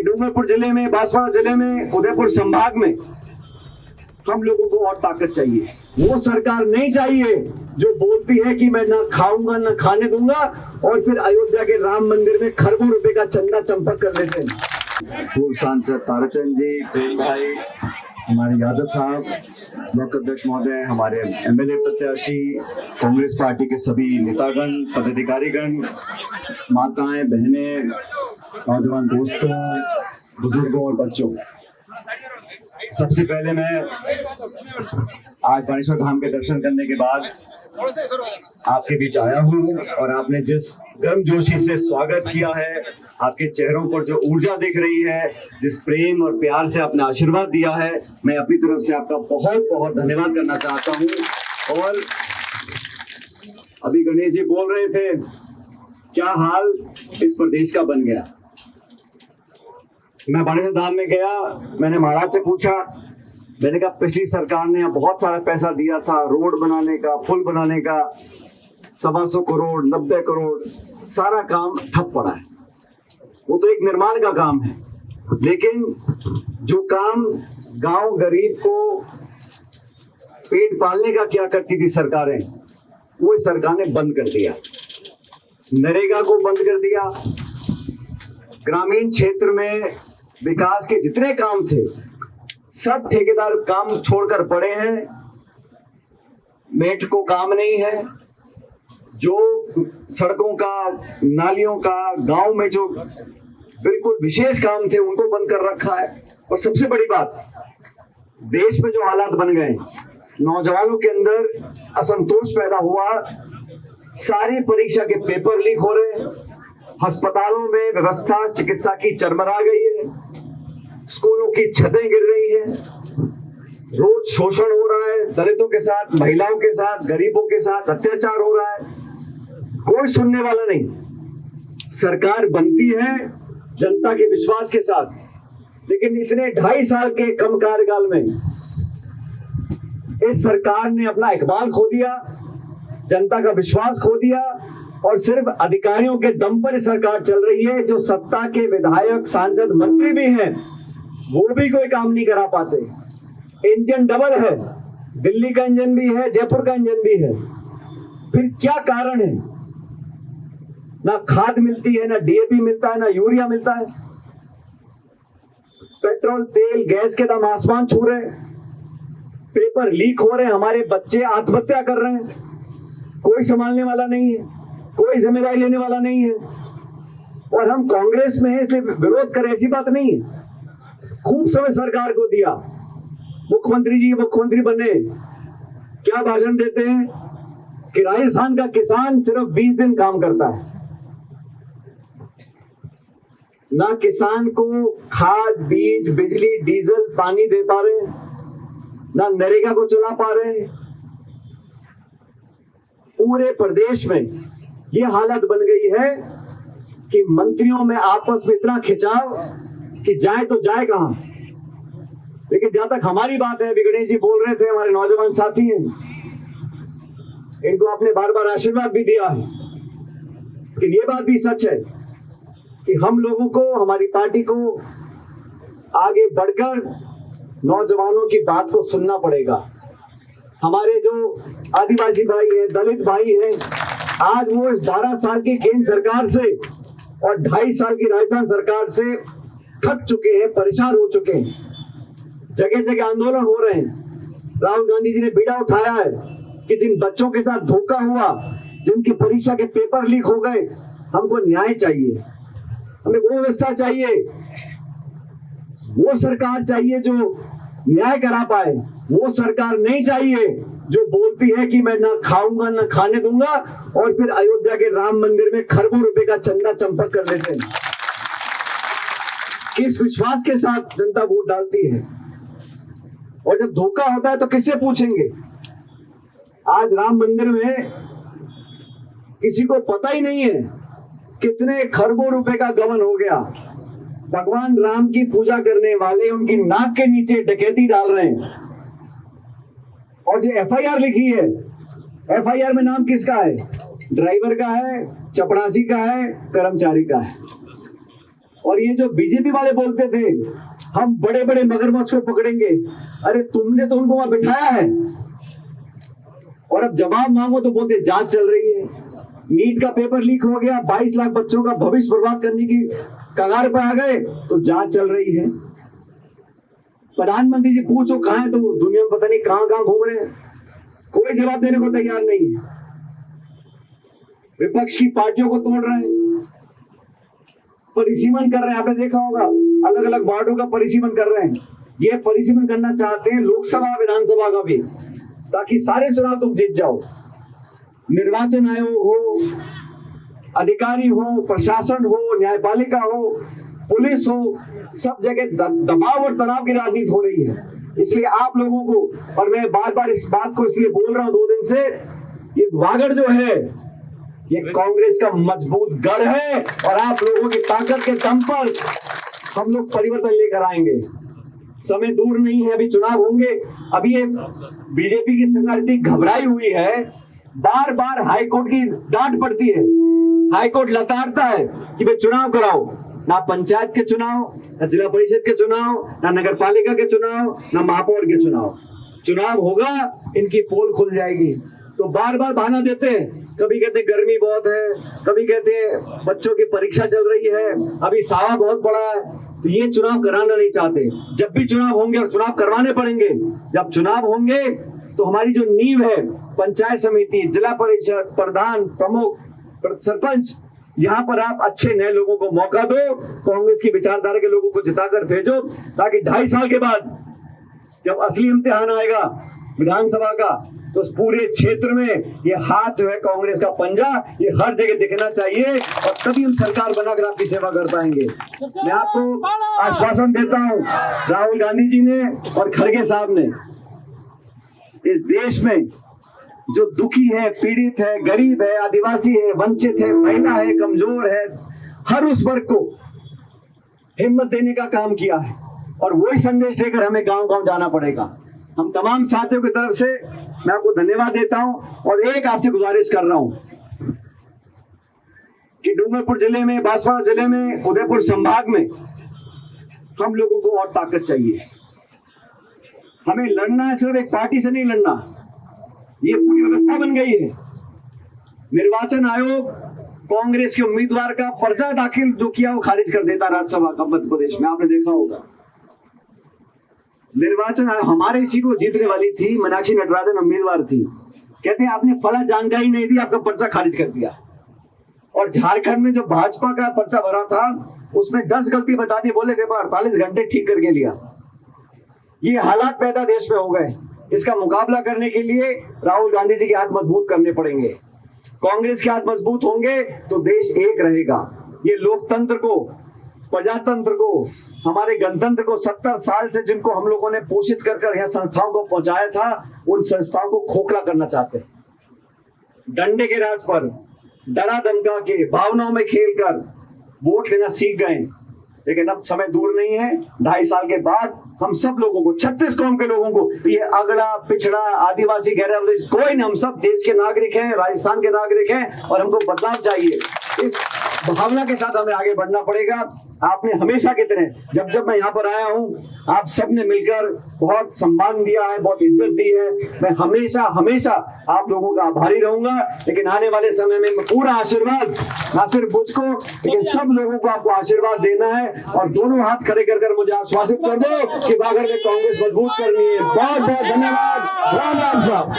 कि डूंगरपुर जिले में, बांसवाड़ा जिले में, उदयपुर संभाग में हम लोगों को और ताकत चाहिए। वो सरकार नहीं चाहिए जो बोलती है कि मैं ना खाऊंगा ना खाने दूंगा और फिर अयोध्या के राम मंदिर में खरबों रुपए का चंदा चंपक कर लेते हैं। पूर्व सांसद ताराचंद जी, जय भाई, हमारे यादव साहब, ब्लॉक अध्यक्ष महोदय, हमारे एमएलए प्रत्याशी, कांग्रेस पार्टी के सभी नेतागण, पदाधिकारीगण, माताएं, बहनें, नौजवान दोस्तों, बुजुर्गों और बच्चों, सबसे पहले मैं आज बानेश्वर धाम के दर्शन करने के बाद आपके बीच आया हूँ और आपने जिस गर्मजोशी से स्वागत किया है, आपके चेहरों पर जो ऊर्जा दिख रही है, जिस प्रेम और प्यार से आपने आशीर्वाद दिया है, मैं अपनी तरफ से आपका बहुत बहुत धन्यवाद करना चाहता हूँ। और अभी गणेश जी बोल रहे थे क्या हाल इस प्रदेश का बन गया। मैं बानेश्वर धाम में गया, मैंने महाराज से पूछा, मैंने कहा पिछली सरकार ने बहुत सारा पैसा दिया था रोड बनाने का, पुल बनाने का, 125 करोड़, 90 करोड़, सारा काम ठप पड़ा है। वो तो एक निर्माण का काम है, लेकिन जो काम गांव गरीब को पेट पालने का क्या करती थी सरकारें, वो इस सरकार ने बंद कर दिया। नरेगा को बंद कर दिया। ग्रामीण क्षेत्र में विकास के जितने काम थे सब ठेकेदार काम छोड़कर पड़े हैं। मेट को काम नहीं है। जो सड़कों का, नालियों का, गांव में जो बिल्कुल विशेष काम थे उनको बंद कर रखा है। और सबसे बड़ी बात, देश में जो हालात बन गए, नौजवानों के अंदर असंतोष पैदा हुआ, सारी परीक्षा के पेपर लीक हो रहे हैं, अस्पतालों में व्यवस्था चिकित्सा की चरमरा गई है, स्कूलों की छतें गिर रही हैं, रोज शोषण हो रहा है, दलितों के साथ, महिलाओं के साथ, गरीबों के साथ अत्याचार हो रहा है, कोई सुनने वाला नहीं। सरकार बनती है जनता के विश्वास के साथ, लेकिन इतने 2.5 साल के कम कार्यकाल में इस सरकार ने अपना इकबाल खो दिया, जनता का विश्वास खो दिया और सिर्फ अधिकारियों के दम पर सरकार चल रही है। जो सत्ता के विधायक, सांसद, मंत्री भी हैं, वो भी कोई काम नहीं करा पाते। इंजन डबल है, दिल्ली का इंजन भी है, जयपुर का इंजन भी है। फिर क्या कारण है? ना खाद मिलती है, ना डीएपी मिलता है, ना यूरिया मिलता है। पेट्रोल, तेल, गैस के दाम आसमान छू रहे हैं, पेपर लीक हो रहे हैं, हमारे बच्चे आत्महत्या कर रहे हैं। कोई संभालने वाला नहीं है, कोई जिम्मेदारी लेने वाला नहीं है। और हम कांग्रेस में हैं इसलिए विरोध करें, ऐसी बात नहीं है। खूब समय सरकार को दिया, मुख्यमंत्री जी मुख्यमंत्री बने, क्या भाषण देते हैं कि राजस्थान का किसान सिर्फ 20 दिन काम करता है। ना किसान को खाद, बीज, बिजली, डीजल, पानी दे पा रहे, ना नरेगा को चला पा रहे। पूरे प्रदेश में ये हालत बन गई है कि मंत्रियों में आपस में इतना खिंचाव कि जाए तो जाए कहां। लेकिन जहां तक हमारी बात है, गणेश जी बोल रहे थे, हमारे नौजवान साथी हैं, इनको आपने बार बार आशीर्वाद भी दिया है, लेकिन ये बात भी सच है कि हम लोगों को, हमारी पार्टी को आगे बढ़कर नौजवानों की बात को सुनना पड़ेगा। हमारे जो आदिवासी भाई हैं, दलित भाई हैं, आज वो इस 12 साल की केंद्र सरकार से और 2.5 साल की राजस्थान सरकार से थक चुके हैं, परेशान हो चुके हैं। जगह जगह आंदोलन हो रहे हैं। राहुल गांधी जी ने बीड़ा उठाया है कि जिन बच्चों के साथ धोखा हुआ, जिनकी परीक्षा के पेपर लीक हो गए, हमको न्याय चाहिए, हमें वो व्यवस्था चाहिए, वो सरकार चाहिए जो न्याय करा पाए। वो सरकार नहीं चाहिए जो बोलती है कि मैं ना खाऊंगा ना खाने दूंगा और फिर अयोध्या के राम मंदिर में खरबों रुपए का चंदा चंपक कर लेते हैं। किस विश्वास के साथ जनता वोट डालती है? और जब धोखा होता है तो किससे पूछेंगे? आज राम मंदिर में किसी को पता ही नहीं है कितने खरबों रुपए का गबन हो गया। भगवान राम की पूजा करने वाले उनकी नाक के नीचे डकैती डाल रहे हैं। और जो एफआईआर लिखी है, एफआईआर में नाम किसका है? ड्राइवर का है, चपरासी का है, कर्मचारी का है। और ये जो बीजेपी वाले बोलते थे हम बड़े बड़े मगरमच्छ को पकड़ेंगे, अरे तुमने तो उनको वहां बिठाया है, और अब जवाब मांगो तो बोलते जांच चल रही है। नीट का पेपर लीक हो गया, 22 लाख बच्चों का भविष्य बर्बाद करने की कगार पर आ गए तो जांच चल रही है। प्रधानमंत्री जी पूछो कहां है तो दुनिया में पता नहीं कहां कहां घूम रहे हैं, कोई जवाब देने को तैयार नहीं है। विपक्ष की पार्टियों को तोड़ रहे हैं, परिसीमन कर रहे हैं, आपने देखा होगा अलग अलग वार्डों का परिसीमन कर रहे हैं। ये परिसीमन करना चाहते हैं लोकसभा विधानसभा का भी, ताकि सारे चुनाव तुम जीत जाओ। निर्वाचन आयोग हो, अधिकारी हो, प्रशासन हो, न्यायपालिका हो, पुलिस हो, सब जगह दबाव और तनाव की राजनीति हो रही है। इसलिए आप लोगों को, और मैं बार बार इस बात को इसलिए बोल रहा हूं 2 दिन से, ये वागड़ जो है ये कांग्रेस का मजबूत गढ़ है, और आप लोगों की ताकत के दम पर हम लोग परिवर्तन लेकर आएंगे। समय दूर नहीं है, अभी चुनाव होंगे। अभी ये बीजेपी की संगठित घबराई हुई है, बार बार हाईकोर्ट की डांट पड़ती है, हाईकोर्ट लताड़ता है कि भाई चुनाव कराओ। ना पंचायत के चुनाव, ना जिला परिषद के चुनाव, ना नगर पालिका के चुनाव, ना महापौर के चुनाव। चुनाव होगा इनकी पोल खुल जाएगी, तो बार बार बहाना देते हैं। कभी कहते हैं गर्मी बहुत है, कभी कहते हैं बच्चों की परीक्षा चल रही है, अभी सावा बहुत बड़ा है, तो ये चुनाव कराना नहीं चाहते। जब भी चुनाव होंगे, और चुनाव करवाने पड़ेंगे, जब चुनाव होंगे तो हमारी जो नींव है, पंचायत समिति, जिला परिषद, प्रधान, प्रमुख, सरपंच, यहाँ पर आप अच्छे नए लोगों को मौका दो, कांग्रेस की विचारधारा के लोगों को जिताकर भेजो, ताकि 2.5 साल के बाद जब असली इम्तिहान आएगा विधानसभा का, तो पूरे क्षेत्र में ये हाथ जो है कांग्रेस का पंजा, ये हर जगह दिखना चाहिए, और तभी हम सरकार बनाकर आपकी सेवा कर पाएंगे। मैं आपको आश्वासन देता हूं, राहुल गांधी जी ने और खड़गे साहब ने इस देश में जो दुखी है, पीड़ित है, गरीब है, आदिवासी है, वंचित है, महिला है, कमजोर है, हर उस वर्ग को हिम्मत देने का काम किया है, और वही संदेश लेकर हमें गांव गांव जाना पड़ेगा। हम तमाम साथियों की तरफ से मैं आपको धन्यवाद देता हूं, और एक आपसे गुजारिश कर रहा हूं कि डूंगरपुर जिले में, बांसवाड़ा जिले में, उदयपुर संभाग में हम लोगों को और ताकत चाहिए। हमें लड़ना है, सिर्फ एक पार्टी से नहीं लड़ना, ये पूरी व्यवस्था बन गई है। निर्वाचन आयोग कांग्रेस के उम्मीदवार का पर्चा दाखिल जो किया वो खारिज कर देता राज्यसभा का मध्य प्रदेश में, आपने देखा होगा। निर्वाचन आयोग हमारे सीट को जीतने वाली थी, मीनाक्षी नटराजन उम्मीदवार थी, कहते हैं आपने फला जानकारी नहीं दी, आपका पर्चा खारिज कर दिया। और झारखंड में जो भाजपा का पर्चा भरा था उसमें 10 गलती बता दी, बोले थे 48 घंटे ठीक करके लिया। ये हालात पैदा देश में हो गए। इसका मुकाबला करने के लिए राहुल गांधी जी के हाथ मजबूत करने पड़ेंगे, कांग्रेस के हाथ मजबूत होंगे तो देश एक रहेगा। ये लोकतंत्र को, प्रजातंत्र को, हमारे गणतंत्र को 70 साल से जिनको हम लोगों ने पोषित कर यहाँ संस्थाओं को पहुंचाया था, उन संस्थाओं को खोखला करना चाहते हैं। डंडे के राज पर, डरा धमका के, भावनाओं में खेल कर वोट लेना सीख गए, लेकिन अब समय दूर नहीं है। 2.5 साल के बाद हम सब लोगों को, 36 कौम के लोगों को, ये अगड़ा, पिछड़ा, आदिवासी, गैर आदिवासी कोई नहीं, हम सब देश के नागरिक हैं, राजस्थान के नागरिक हैं, और हमको बदलाव चाहिए। इस भावना के साथ हमें आगे बढ़ना पड़ेगा। आपने हमेशा की तरह, जब जब मैं यहाँ पर आया हूँ, आप सबने मिलकर बहुत सम्मान दिया है, बहुत इज्जत दी है। मैं हमेशा हमेशा आप लोगों का आभारी रहूंगा। लेकिन आने वाले समय में पूरा आशीर्वाद, ना सिर्फ मुझको लेकिन सब लोगों को आपको आशीर्वाद देना है, और दोनों हाथ खड़े कर मुझे आश्वासित कर दो कि बागड़ में कांग्रेस मजबूत करनी है। बहुत बहुत धन्यवाद। राम राम साहब।